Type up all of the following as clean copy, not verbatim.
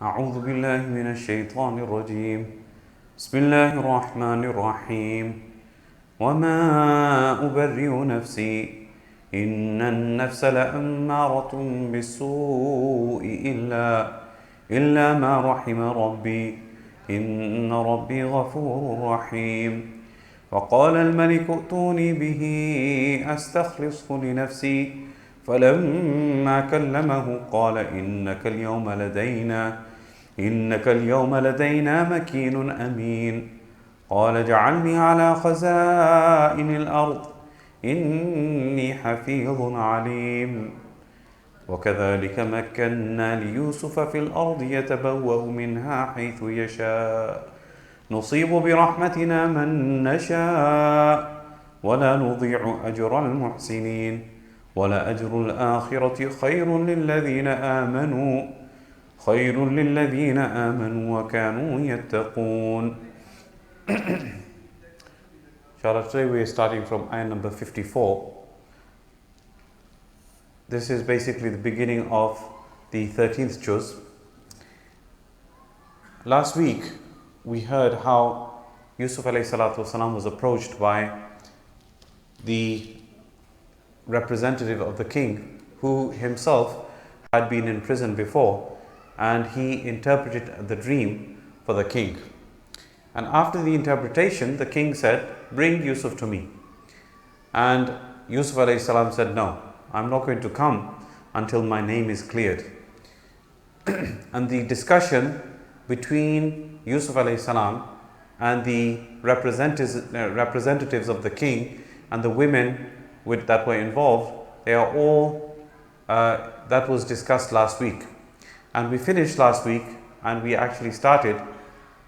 أعوذ بالله من الشيطان الرجيم بسم الله الرحمن الرحيم وما أبرئ نفسي إن النفس لأمارة بالسوء إلا ما رحم ربي إن ربي غفور رحيم وقال الملك ائتوني به أستخلصه لنفسي فلما كلمه قال إنك اليوم لدينا مكين أمين قال اجعلني على خزائن الأرض إني حفيظ عليم وكذلك مكنا ليوسف في الأرض يتبوأ منها حيث يشاء نصيب برحمتنا من نشاء ولا نضيع أجر المحسنين ولأجر الآخرة خير للذين آمنوا وكانوا يتقون. Inshallah, today we are starting from ayah number 54. This is basically the beginning of the 13th juz. Last week we heard how Yusuf alayhi salatu wasalam was approached by the representative of the king, who himself had been in prison before, and he interpreted the dream for the king. And after the interpretation, the king said, "Bring Yusuf to me." And Yusuf alayhi salam said, "No, I'm not going to come until my name is cleared." And the discussion between Yusuf alayhi salam and the representatives of the king and the women that were involved, they are all that was discussed last week. And we finished last week, and we actually started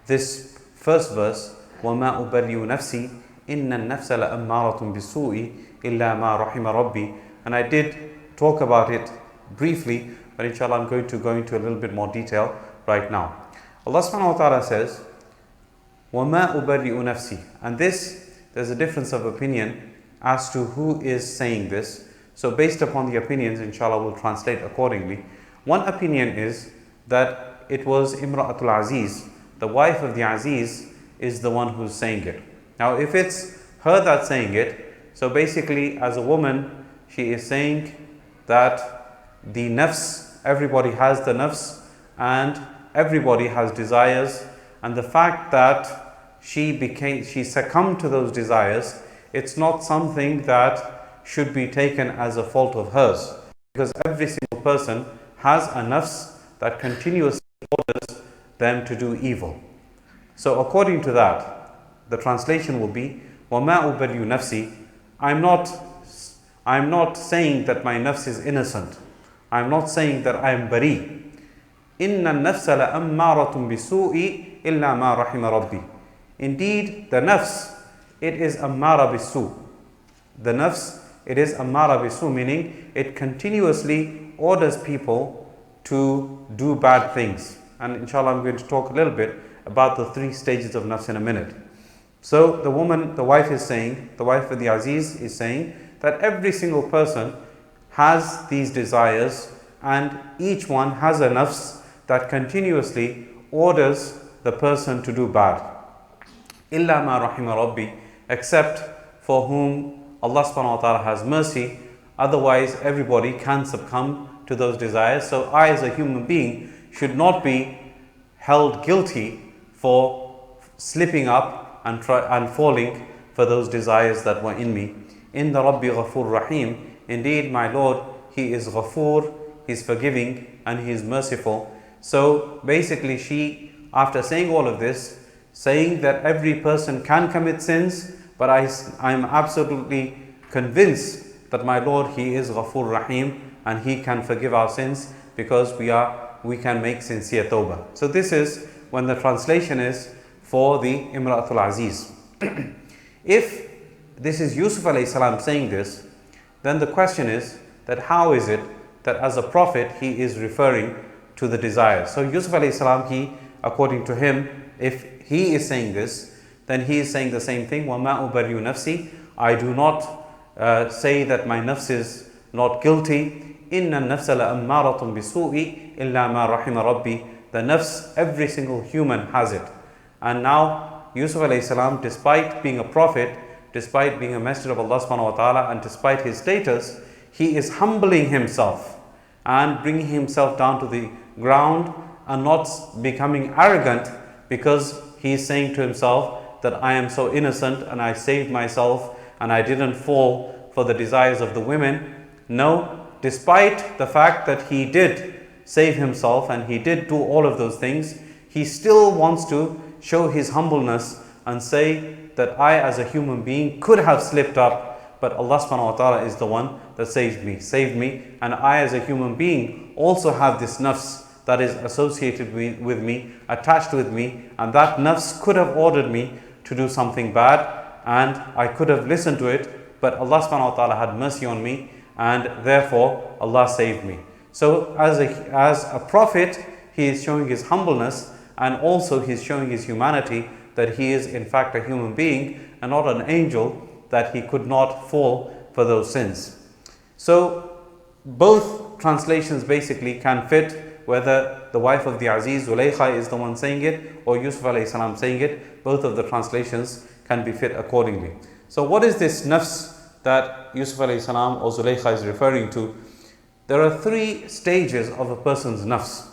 this first verse, وَمَا أُبَرِّئُ نَفْسِي إِنَّ النَّفْسَ لَأَمَّارَةٌ بِالسُّوءِ إِلَّا مَا رَحِمَ رَبِّي. And I did talk about it briefly, but inshallah I'm going to go into a little bit more detail right now. Allah subhanahu wa ta'ala says, وَمَا أُبَرِّئُ نَفْسِي. And there's a difference of opinion as to who is saying this. So based upon the opinions, inshallah we'll translate accordingly. One opinion is that it was Imra'atul Aziz, the wife of the Aziz, is the one who's saying it. Now if it's her that's saying it, so basically as a woman, she is saying that the nafs, everybody has the nafs and everybody has desires, and the fact that she succumbed to those desires, it's not something that should be taken as a fault of hers, because every single person has a nafs that continuously orders them to do evil. So according to that, the translation will be, وَمَا أُبَرِّئُ نَفْسِي. I'm not saying that my nafs is innocent. I'm not saying that I am bari. إِنَّ النَّفْسَ لَأَمَّارَةٌ بِسُوءِ إِلَّا مَا رَحِمَ رَبِّي. Indeed, the nafs, it is ammara bisu. The nafs, it is ammara bisu, meaning it continuously orders people to do bad things. And inshallah I'm going to talk a little bit about the 3 stages of nafs in a minute. So the wife of the Aziz is saying that every single person has these desires, and each one has a nafs that continuously orders the person to do bad. Illa ma rahima rabbi, except for whom Allah subhanahu wa ta'ala has mercy. Otherwise everybody can succumb to those desires. So I as a human being should not be held guilty for slipping up and falling for those desires that were in me. Inna Rabbi Ghafur Rahim. Indeed my Lord, He is Ghafur, He is forgiving and He is merciful. So basically she, after saying all of this, saying that every person can commit sins, but I am absolutely convinced that my Lord, He is Ghafur Rahim, and He can forgive our sins because we can make sincere tawbah. So this is when the translation is for the Imra'atul Aziz. If this is Yusuf alayhi salam saying this, then the question is that how is it that as a prophet he is referring to the desires? So Yusuf alayhi salam, according to him, if he is saying this, then he is saying the same thing. وَمَا أُبَرِّئُ نَفْسِي. I do not say that my nafs is not guilty. إِنَّ النَّفْسَ لَأَمَّارَةٌ بِسُوءِ إِلَّا مَا رَحِمَ رَبِّي. The nafs, every single human has it. And now Yusuf alayhi salam, despite being a prophet, despite being a messenger of Allah subhanahu wa ta'ala, and despite his status, he is humbling himself and bringing himself down to the ground and not becoming arrogant, because he is saying to himself that I am so innocent and I saved myself and I didn't fall for the desires of the women. No, despite the fact that he did save himself and he did do all of those things, he still wants to show his humbleness and say that I as a human being could have slipped up, but Allah subhanahu wa ta'ala is the one that saved me, and I as a human being also have this nafs that is associated with me, attached with me, and that nafs could have ordered me to do something bad, and I could have listened to it, but Allah subhanahu wa ta'ala had mercy on me, and therefore Allah saved me. So as a prophet, he is showing his humbleness, and also he is showing his humanity, that he is in fact a human being and not an angel, that he could not fall for those sins. So both translations basically can fit, whether the wife of the Aziz, Zulaykha, is the one saying it, or Yusuf alayhi salam saying it. Both of the translations can be fit accordingly. So what is this nafs that Yusuf alayhi salam or Zulaykha is referring to? There are 3 stages of a person's nafs.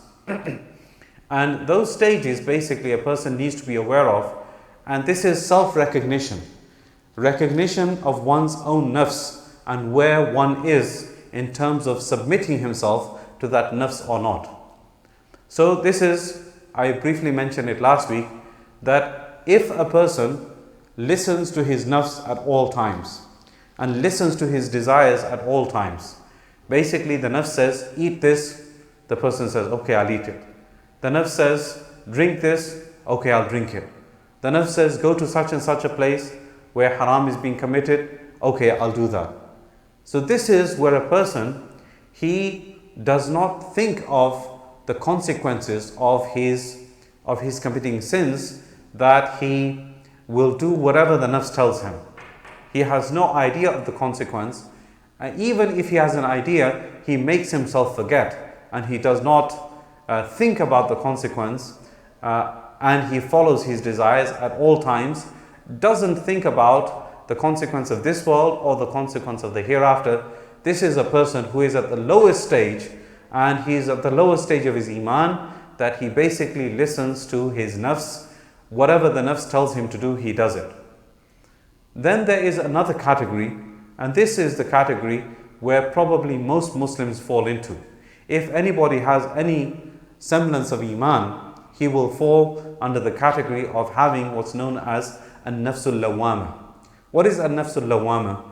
And those stages basically a person needs to be aware of, and this is self-recognition. Recognition of one's own nafs and where one is in terms of submitting himself to that nafs or not. So this is, I briefly mentioned it last week, that if a person listens to his nafs at all times and listens to his desires at all times, basically the nafs says, eat this, the person says, okay, I'll eat it. The nafs says, drink this, okay, I'll drink it. The nafs says, go to such and such a place where haram is being committed, okay, I'll do that. So this is where a person, he does not think of the consequences of his committing sins, that he will do whatever the nafs tells him. He has no idea of the consequence, and even if he has an idea, he makes himself forget, and he does not think about the consequence, and he follows his desires at all times, doesn't think about the consequence of this world or the consequence of the hereafter. This is a person who is at the lowest stage, and he is at the lowest stage of his iman, that he basically listens to his nafs. Whatever the nafs tells him to do, he does it. Then there is another category, and this is the category where probably most Muslims fall into. If anybody has any semblance of iman, he will fall under the category of having what's known as an-nafsul lawwama. What is an-nafsul lawwama?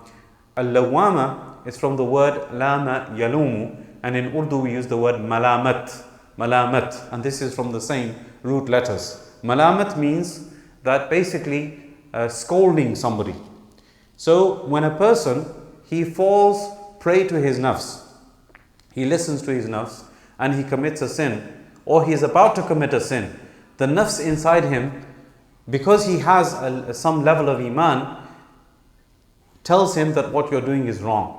Al-lawwama is from the word lama yalumu, and in Urdu we use the word malamat, and this is from the same root letters. Malamat means that basically scolding somebody. So when a person, he falls prey to his nafs, he listens to his nafs and he commits a sin, or he is about to commit a sin, the nafs inside him, because he has some level of iman, tells him that what you're doing is wrong.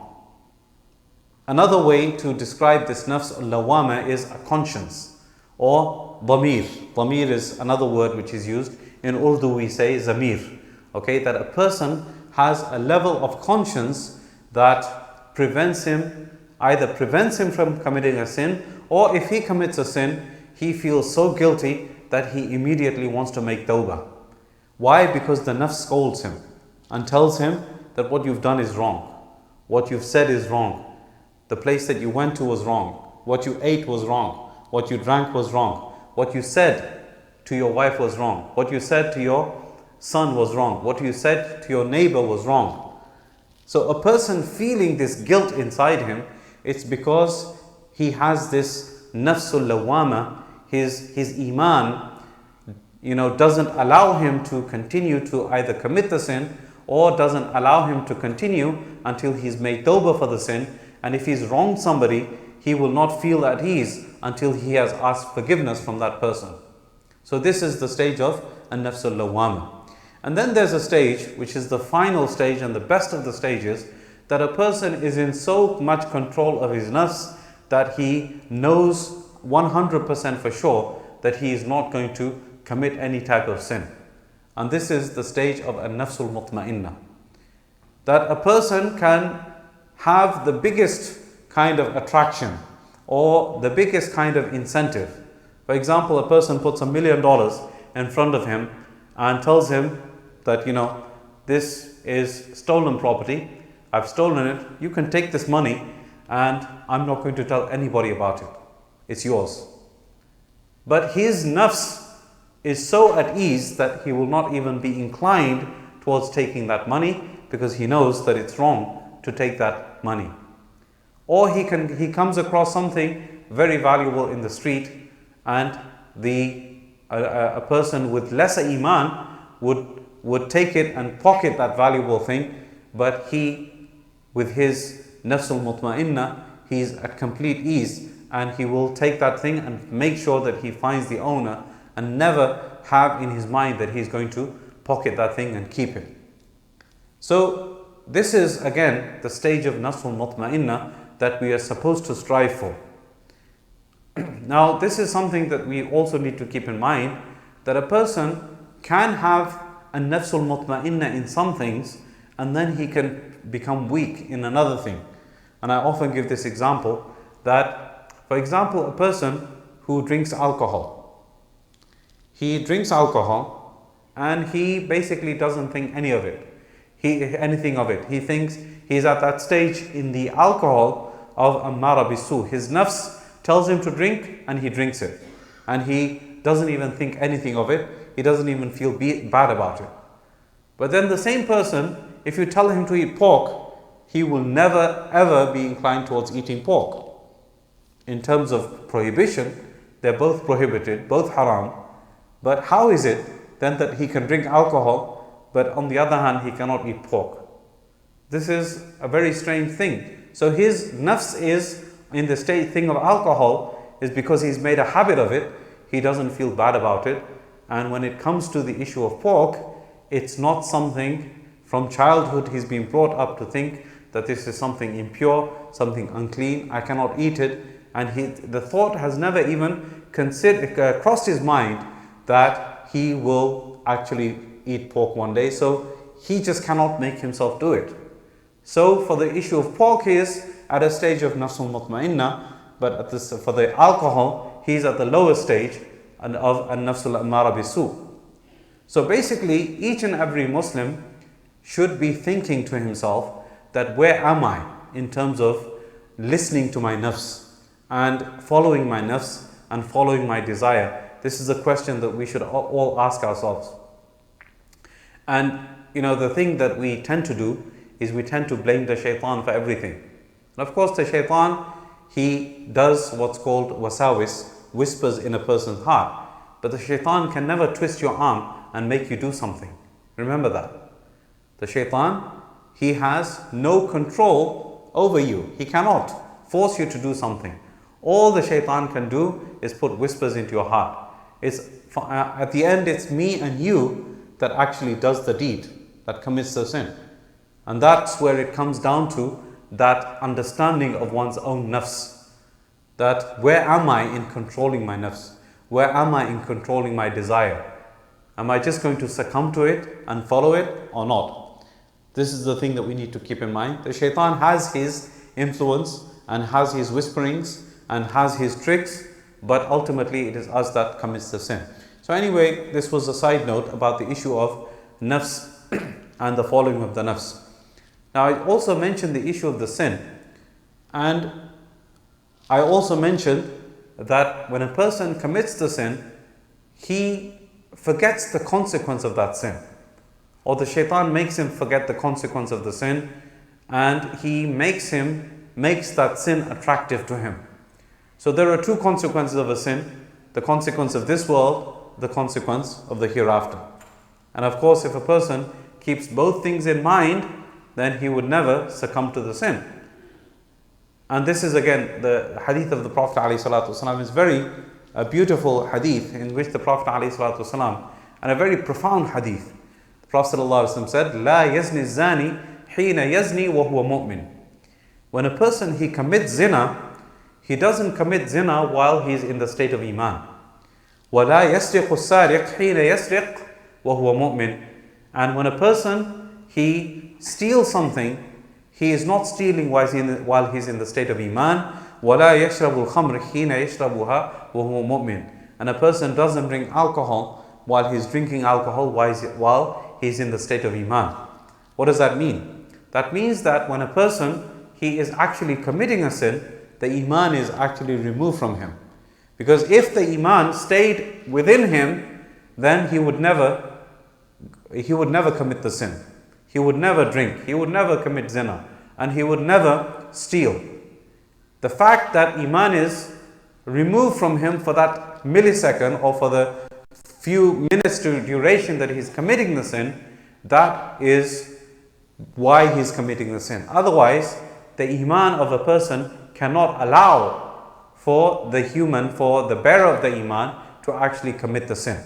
Another way to describe this nafs al-lawwama is a conscience, or dhamir. Dhamir is another word which is used. In Urdu we say zamir. Okay, that a person has a level of conscience that prevents him from committing a sin, or if he commits a sin, he feels so guilty that he immediately wants to make tawbah. Why? Because the nafs scolds him and tells him that what you've done is wrong, what you've said is wrong, the place that you went to was wrong, what you ate was wrong, what you drank was wrong, what you said to your wife was wrong, what you said to your son was wrong, what you said to your neighbor was wrong. So a person feeling this guilt inside him, it's because he has this nafsul lawwama, his iman, doesn't allow him to continue to either commit the sin, or doesn't allow him to continue until he's made tawbah for the sin. And if he's wronged somebody, he will not feel at ease until he has asked forgiveness from that person. So this is the stage of an-nafsul lawwama. And then there's a stage, which is the final stage and the best of the stages, that a person is in so much control of his nafs that he knows 100% for sure that he is not going to commit any type of sin. And this is the stage of an-nafsul mutma'inna. That a person can have the biggest kind of attraction or the biggest kind of incentive. For example, a person puts $1 million in front of him and tells him that, this is stolen property, I've stolen it, you can take this money and I'm not going to tell anybody about it. It's yours. But his nafs is so at ease that he will not even be inclined towards taking that money because he knows that it's wrong to take that money. Or he comes across something very valuable in the street and a person with lesser iman would take it and pocket that valuable thing, but he, with his nafsul mutma'inna, he's at complete ease and he will take that thing and make sure that he finds the owner and never have in his mind that he's going to pocket that thing and keep it. So this is again the stage of nafsul mutma'inna that we are supposed to strive for. Now this is something that we also need to keep in mind, that a person can have a nafsul mutma'inna in some things and then he can become weak in another thing. And I often give this example that, for example, a person who drinks alcohol. He drinks alcohol and he basically doesn't think anything of it. He thinks he's at that stage in the alcohol of ammara bisu. His nafs tells him to drink and he drinks it. And he doesn't even think anything of it. He doesn't even feel bad about it. But then the same person, if you tell him to eat pork, he will never ever be inclined towards eating pork. In terms of prohibition, they're both prohibited, both haram. But how is it then that he can drink alcohol, but on the other hand he cannot eat pork? This is a very strange thing. So his nafs is in the thing of alcohol is because he's made a habit of it. He doesn't feel bad about it. And when it comes to the issue of pork, it's not something from childhood he's been brought up to think that this is something impure, something unclean, I cannot eat it. And the thought has never even crossed his mind that he will actually eat pork one day. So he just cannot make himself do it. So for the issue of pork, he is at a stage of nafsul mutma'inna, but for the alcohol, he's at the lower stage of an-nafsul ammara bisu. So basically, each and every Muslim should be thinking to himself that where am I in terms of listening to my nafs and following my nafs and following my desire. This is a question that we should all ask ourselves. And the thing that we tend to do is we tend to blame the shaitan for everything. And of course the shaitan, he does what's called wasawis, whispers in a person's heart. But the shaitan can never twist your arm and make you do something. Remember that. The shaitan, he has no control over you. He cannot force you to do something. All the shaitan can do is put whispers into your heart. At the end, it's me and you that actually does the deed, that commits the sin. And that's where it comes down to that understanding of one's own nafs. That where am I in controlling my nafs? Where am I in controlling my desire? Am I just going to succumb to it and follow it or not? This is the thing that we need to keep in mind. The shaitan has his influence and has his whisperings and has his tricks, but ultimately it is us that commits the sin. So anyway, this was a side note about the issue of nafs and the following of the nafs. Now I also mentioned the issue of the sin, and I also mentioned that when a person commits the sin, he forgets the consequence of that sin, or the shaitan makes him forget the consequence of the sin, and he makes that sin attractive to him. So there are two consequences of a sin: the consequence of this world, the consequence of the hereafter. And of course, if a person keeps both things in mind, then he would never succumb to the sin. And this is again the hadith of the Prophet ﷺ is very beautiful hadith in which the Prophet ﷺ, and a very profound hadith. The Prophet ﷺ said, "La yazni zani hina yazni wa huwa mu'min." When a person he commits zina, he doesn't commit zina while he's in the state of iman. وَلَا يَسْرِقُ السَّارِقُ حِينَ يَسْرِقُ وَهُوَ مُؤْمِنٌ. And when a person, he steals something, he is not stealing while he's in the state of Iman. وَلَا يَشْرَبُ الْخَمْرِ حِينَ يَشْرَبُهَا وَهُوَ مُؤْمِنٌ. And a person doesn't drink alcohol while he's drinking alcohol while he's in the state of Iman. What does that mean? That means that when a person, he is actually committing a sin, the Iman is actually removed from him. Because if the Iman stayed within him, then he would never commit the sin. He would never drink, he would never commit zina, and he would never steal. The fact that Iman is removed from him for that millisecond or for the few minutes to duration that he's committing the sin, that is why he's committing the sin. Otherwise, the Iman of a person cannot allow for the bearer of the Iman to actually commit the sin.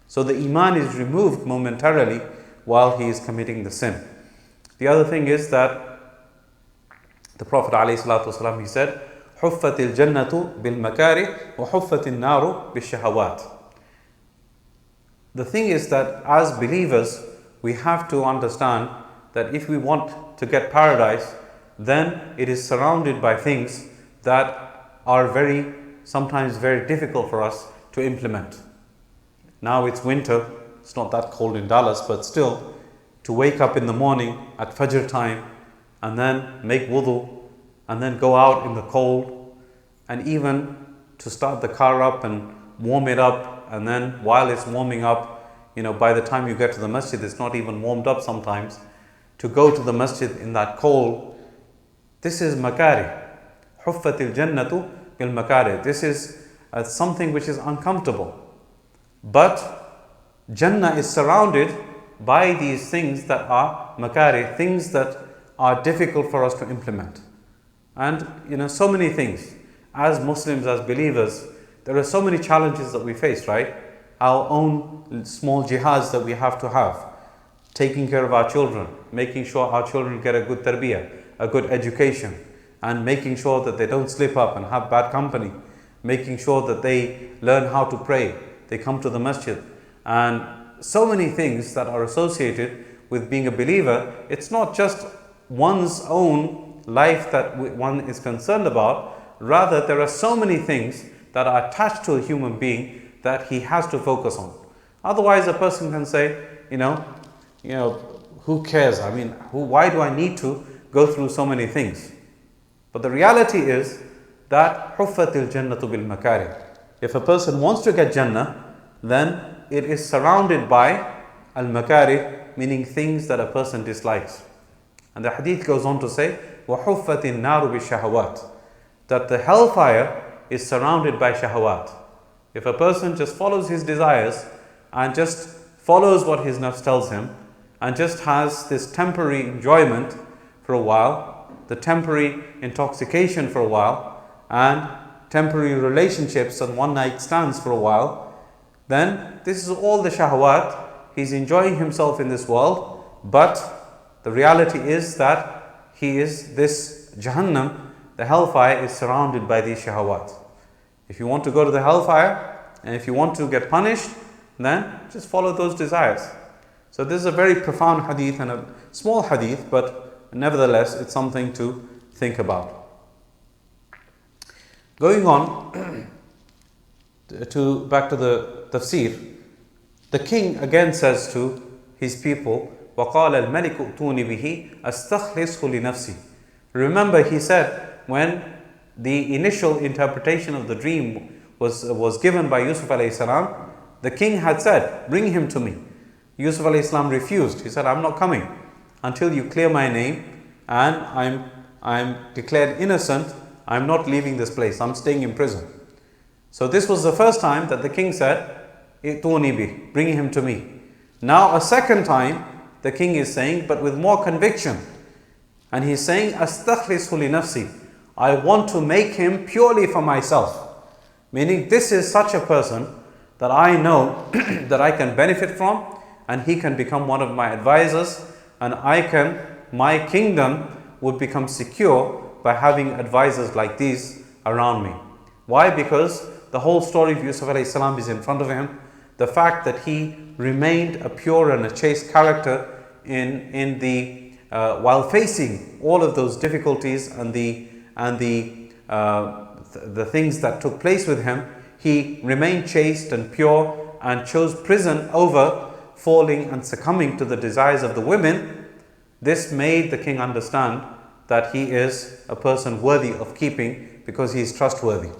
So the Iman is removed momentarily while he is committing the sin. The other thing is that the Prophet ﷺ, he said, حُفَّتِ الْجَنَّةُ بِالْمَكَارِهِ وَحُفَّتِ النَّارُ بِالشَّهَوَاتِ. The thing is that as believers, we have to understand that if we want to get paradise, then it is surrounded by things that are sometimes very difficult for us to implement. Now it's winter, it's not that cold in Dallas, but still, to wake up in the morning at Fajr time and then make wudu and then go out in the cold, and even to start the car up and warm it up, and then while it's warming up, by the time you get to the masjid, it's not even warmed up sometimes, to go to the masjid in that cold. This is makari. Huffatil jannatu bil makari. This is something which is uncomfortable. But Jannah is surrounded by these things that are makari, things that are difficult for us to implement. And so many things. As Muslims, as believers, there are so many challenges that we face, right? Our own small jihads that we have to have. Taking care of our children, making sure our children get a good tarbiyah, a good education, and making sure that they don't slip up and have bad company, making sure that they learn how to pray, they come to the masjid, and so many things that are associated with being a believer. It's not just one's own life that one is concerned about, rather there are so many things that are attached to a human being that he has to focus on. Otherwise a person can say, who cares? I mean, why do I need to go through so many things? But the reality is that huffatil jannatu bil makari. If a person wants to get Jannah, then it is surrounded by al makari, meaning things that a person dislikes. And the hadith goes on to say, وَحُفَّتِ النَّارُ بِالشَّهَوَاتِ, that the hellfire is surrounded by shahawat. If a person just follows his desires and just follows what his nafs tells him and just has this temporary enjoyment for a while, the temporary intoxication for a while, and temporary relationships and one night stands for a while, then this is all the shahawat. He's enjoying himself in this world, but the reality is that this Jahannam, the hellfire, is surrounded by these shahawat. If you want to go to the hellfire and if you want to get punished, then just follow those desires. So this is a very profound hadith and a small hadith, but nevertheless it's something to think about. Going on back to the tafsir, the king again says to his people, وَقَالَ الْمَلِكُ ائْتُونِ بِهِ أَسْتَخْلِصْهُ لِنَفْسِي. Remember, he said, when the initial interpretation of the dream was given by Yusuf alayhi salam, the king had said, bring him to me. Yusuf alayhi salam refused. He said, I'm not coming until you clear my name and I'm declared innocent. I'm not leaving this place. I'm staying in prison. So this was the first time that the king said, ائْتُونِ بِهِ, bring him to me. Now a second time, the king is saying, but with more conviction. And he's saying, أَسْتَخْلِصْهُ لِنَفْسِي, I want to make him purely for myself. Meaning, this is such a person that I know that I can benefit from, and he can become one of my advisors, and my kingdom would become secure by having advisors like these around me. Why? Because the whole story of Yusuf alayhi salam is in front of him. The fact that he remained a pure and a chaste character while facing all of those difficulties and the things that took place with him, he remained chaste and pure and chose prison over falling and succumbing to the desires of the women. This made the king understand that he is a person worthy of keeping because he is trustworthy.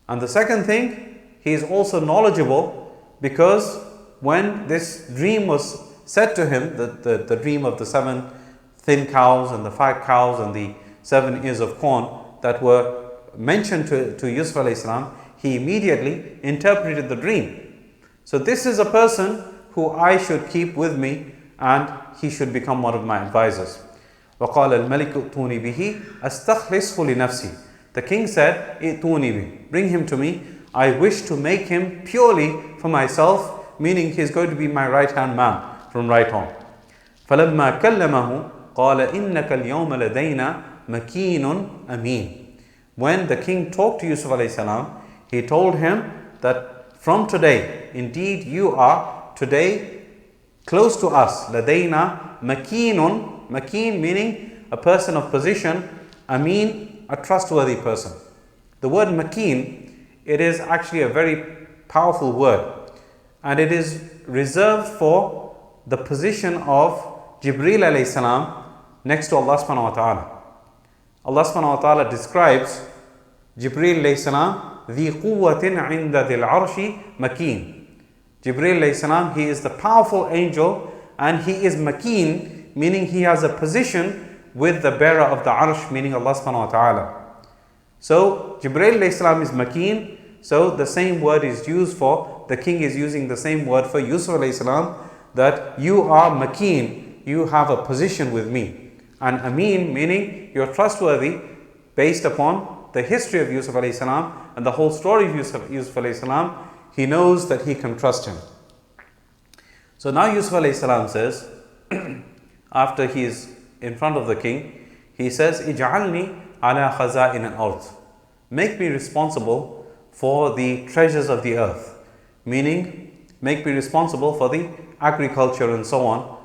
And the second thing, he is also knowledgeable because when this dream was said to him, the dream of the 7 thin cows and the 5 cows and the 7 ears of corn that were mentioned to Yusuf alayhi salam, he immediately interpreted the dream. So this is a person who I should keep with me and he should become one of my advisors. وَقَالَ الْمَلِكُ ائْتُونِي بِهِ أَسْتَخْلِصْهُ لِنَفْسِي. The king said, ائْتُونِي بِهِ, bring him to me. I wish to make him purely for myself, meaning he's going to be my right hand man from right on. فَلَمَّا كَلَّمَهُ قَالَ إِنَّكَ الْيَوْمَ لَدَيْنَا مَكِينٌ أَمِينٌ. When the king talked to Yusuf alayhi salam, he told him that from today, indeed you are today close to us. لَدَيْنَا مَكِينٌ. Makeen meaning a person of position. Ameen, a trustworthy person. The word makeen, it is actually a very powerful word, and it is reserved for the position of Jibreel alayhi salam next to Allah subhanahu wa ta'ala. Allah subhanahu wa ta'ala describes Jibreel alayhi salam, ذِي قُوَّةٍ عِنْدَ ذِي الْعَرْشِ makeen. Jibreel alayhi salam, he is the powerful angel and he is makeen, meaning he has a position with the bearer of the arsh, meaning Allah subhanahu wa ta'ala. So Jibreel alayhi salam is makeen. So the same word is used for, the king is using the same word for Yusuf alayhi salam, that you are makeen, you have a position with me. And ameen meaning you're trustworthy based upon the history of Yusuf alayhi salam and the whole story of Yusuf alayhi salam. He knows that he can trust him. So now Yusuf alayhi salam says, after he is in front of the king, he says, Ij'alni ala khaza'in al-ard. Make me responsible for the treasures of the earth. Meaning, make me responsible for the agriculture and so on.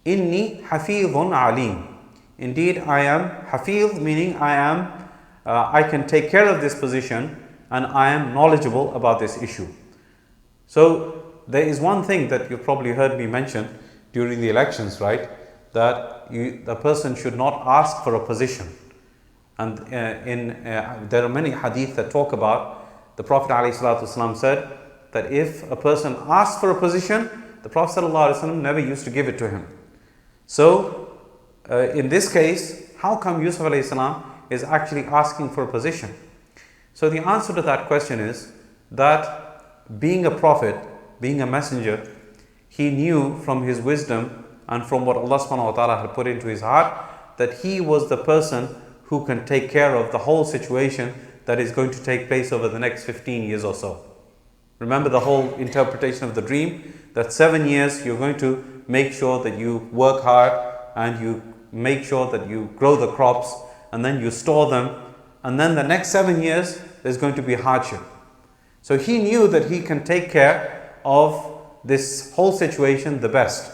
Inni hafidhun alim. Indeed, I am hafidh, meaning I can take care of this position and I am knowledgeable about this issue. So, there is one thing that you've probably heard me mention during the elections, right? That the person should not ask for a position. And there are many hadith that talk about, the Prophet ﷺ said that if a person asks for a position, the Prophet ﷺ never used to give it to him. So in this case, how come Yusuf alayhi salam is actually asking for a position? So the answer to that question is that being a prophet, being a messenger, he knew from his wisdom and from what Allah subhanahu wa ta'ala had put into his heart that he was the person who can take care of the whole situation that is going to take place over the next 15 years or so. Remember the whole interpretation of the dream, that 7 years you're going to make sure that you work hard and you make sure that you grow the crops and then you store them, and then the next 7 years there's going to be hardship. So he knew that he can take care of this whole situation the best.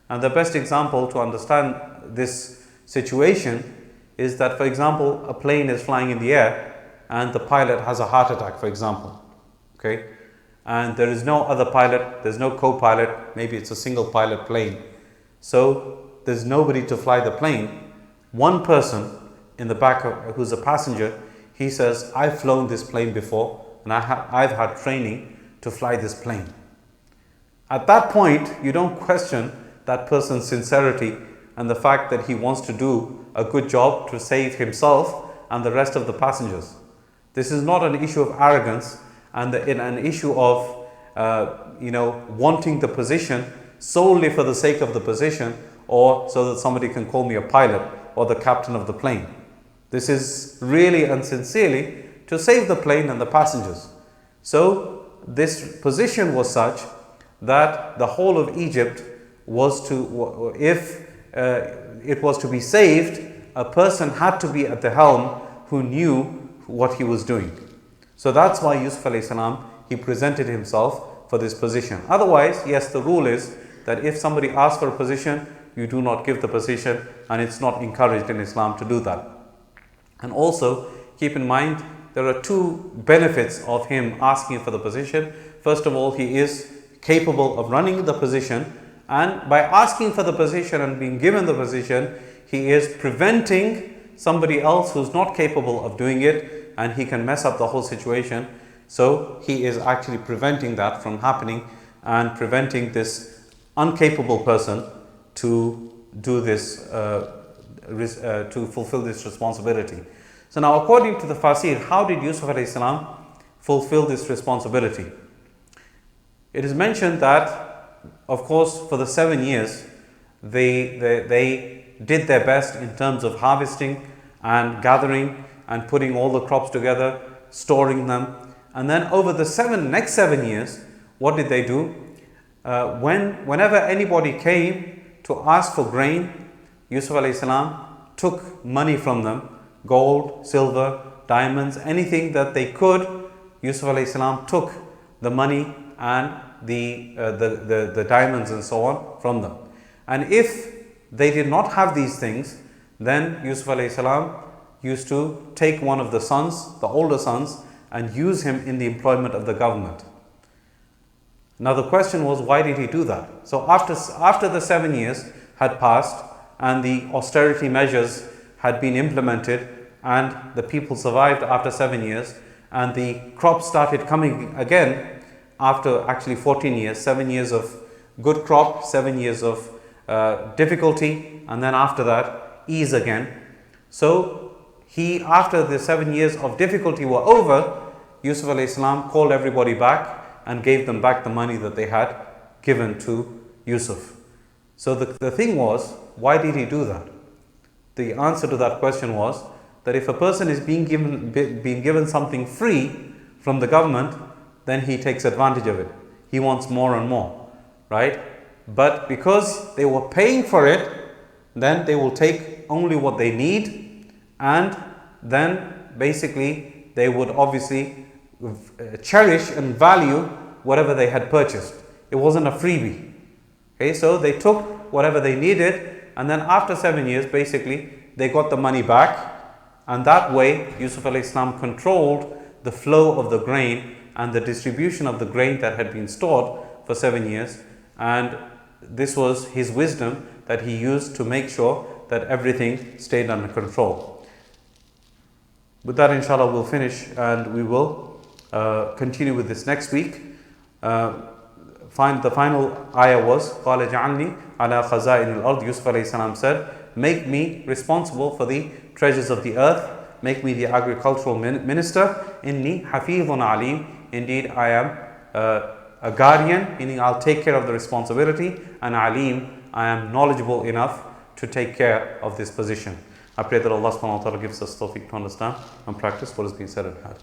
And the best example to understand this situation is that, for example, a plane is flying in the air and the pilot has a heart attack, for example. Okay? And there is no other pilot, there's no co-pilot, maybe it's a single pilot plane. So there's nobody to fly the plane. One person in the back who's a passenger, he says, I've flown this plane before and I've had training to fly this plane. At that point, you don't question that person's sincerity and the fact that he wants to do a good job to save himself and the rest of the passengers. This is not an issue of arrogance and an issue of wanting the position solely for the sake of the position, or so that somebody can call me a pilot or the captain of the plane. This is really and sincerely to save the plane and the passengers. So this position was such that the whole of Egypt was to, if it was to be saved, a person had to be at the helm who knew what he was doing. So that's why Yusuf alayhi salam, he presented himself for this position. Otherwise, yes, the rule is that if somebody asks for a position, you do not give the position, and it's not encouraged in Islam to do that. And also, keep in mind, there are two benefits of him asking for the position. First of all, he is capable of running the position, and by asking for the position and being given the position, he is preventing somebody else who's not capable of doing it, and he can mess up the whole situation. So he is actually preventing that from happening and preventing this incapable person to do this, to fulfill this responsibility. So now, according to the Tafseer, how did Yusuf alayhi salam fulfill this responsibility? It is mentioned that, of course, for the 7 years, they did their best in terms of harvesting and gathering and putting all the crops together, storing them. And then over the next 7 years, what did they do? Whenever anybody came to ask for grain, Yusuf alayhi salam took money from them, gold, silver, diamonds, anything that they could. Yusuf alayhi salam took the money and the diamonds and so on from them. And if they did not have these things, then Yusuf alayhi salam used to take one of the sons, the older sons, and use him in the employment of the government. Now the question was, why did he do that? So after the 7 years had passed and the austerity measures had been implemented and the people survived after 7 years, and the crops started coming again after actually 14 years, 7 years of good crop, 7 years of difficulty, and then after that ease again. So after the 7 years of difficulty were over, Yusuf alayhi salam called everybody back and gave them back the money that they had given to Yusuf. So the thing was, why did he do that? The answer to that question was that if a person is being given something free from the government, then he takes advantage of it. He wants more and more, right? But because they were paying for it, then they will take only what they need, and then basically they would obviously cherish and value whatever they had purchased. It wasn't a freebie. Okay, so they took whatever they needed, and then after 7 years, basically, they got the money back, and that way Yusuf alayhi salam controlled the flow of the grain and the distribution of the grain that had been stored for 7 years, and this was his wisdom that he used to make sure that everything stayed under control. With that, inshallah, we'll finish, and we will continue with this next week. The final ayah was, قَالَ جَعَلْنِي عَلَى خَزَائِنِ الْأَرْضِ. Yusuf alayhi salam said, make me responsible for the treasures of the earth, make me the agricultural minister. Inni hafidhun alim. Indeed, I am a guardian, meaning I'll take care of the responsibility, and alim, I am knowledgeable enough to take care of this position. I pray that Allah subhanahu wa ta'ala gives us tawfiq to understand and practice what has been said and heard.